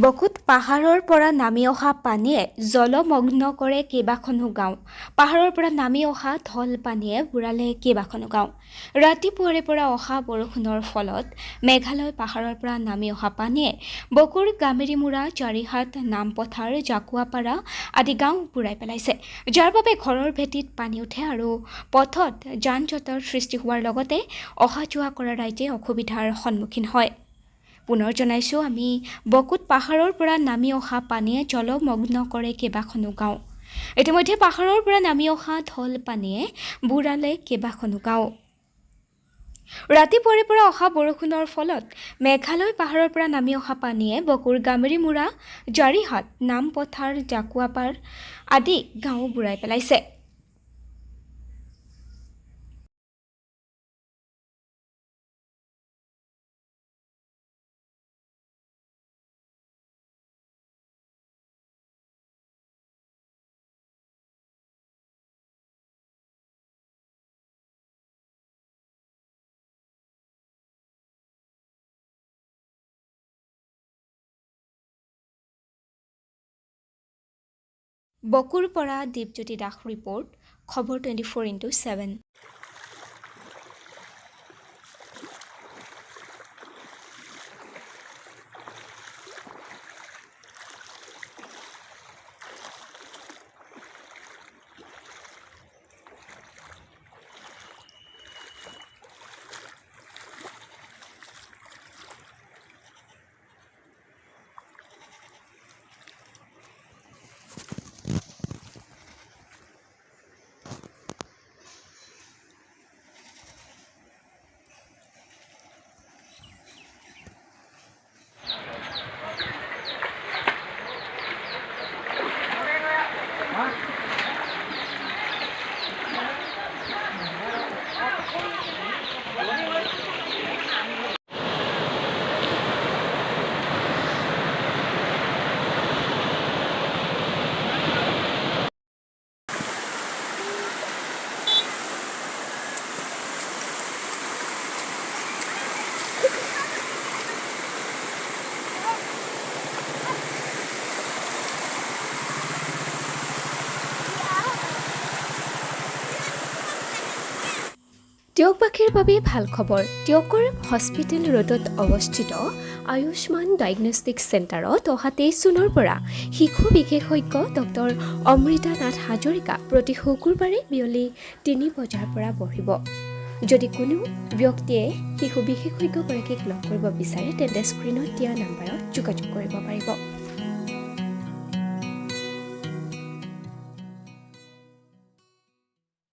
বকুত পাহাৰৰ পৰা নামি অহা পানীয়ে জলমগ্ন কৰে কেইবাখনো গাঁও। পাহাৰৰ পৰা নামি অহা ঢল পানীয়ে বুৰালে কেইবাখনো গাঁও। ৰাতিপুৱাৰে পৰা অহা বৰষুণৰ ফলত মেঘালয় পাহাৰৰ পৰা নামি অহা পানীয়ে বকুৰ গামেৰীমুৰা, জাৰিহাট, নামপথাৰ, জাকুৱাপাৰা আদি গাঁও বুৰাই পেলাইছে, যাৰ বাবে ঘৰৰ ভেটিত পানী উঠে আৰু পথত যান-জঁটৰ সৃষ্টি হোৱাৰ লগতে অহা যোৱা কৰা ৰাইজে অসুবিধাৰ সন্মুখীন হয়। পুনৰ জনাইছোঁ, আমি বকুত পাহাৰৰ পৰা নামি অহা পানীয়ে জলমগ্ন কৰে কেইবাখনো গাঁও। ইতিমধ্যে পাহাৰৰ পৰা নামি অহা ঢল পানীয়ে বুৰালে কেইবাখনো গাঁও। ৰাতিপুৱাৰে পৰা অহা বৰষুণৰ ফলত মেঘালয় পাহাৰৰ পৰা নামি অহা পানীয়ে বকুৰ গামেৰীমুৰা, জাৰিহাট, নামপথাৰ, জাকুৱাপাৰ আদি গাঁও বুৰাই পেলাইছে। বকুৰ পৰা দীপজ্যোতি দাস ৰিপৰ্ট, খবৰ 24x7। টিয়কবাসীৰ বাবে ভাল খবৰ। টিয়কৰ হস্পিটেল ৰোডত অৱস্থিত আয়ুষ্মান ডায়েগনষ্টিক চেণ্টাৰত অহা 23 জুনৰ পৰা শিশু বিশেষজ্ঞ ডক্টৰ অমৃতা নাথ হাজৰিকা প্ৰতি শুকুৰবাৰে বিয়লি 3 বজাৰ পৰা বহিব। যদি কোনো ব্যক্তিয়ে শিশু বিশেষজ্ঞগৰাকীক লগ কৰিব বিচাৰে তেন্তে স্ক্ৰীণত দিয়া নাম্বাৰত যোগাযোগ কৰিব পাৰিব।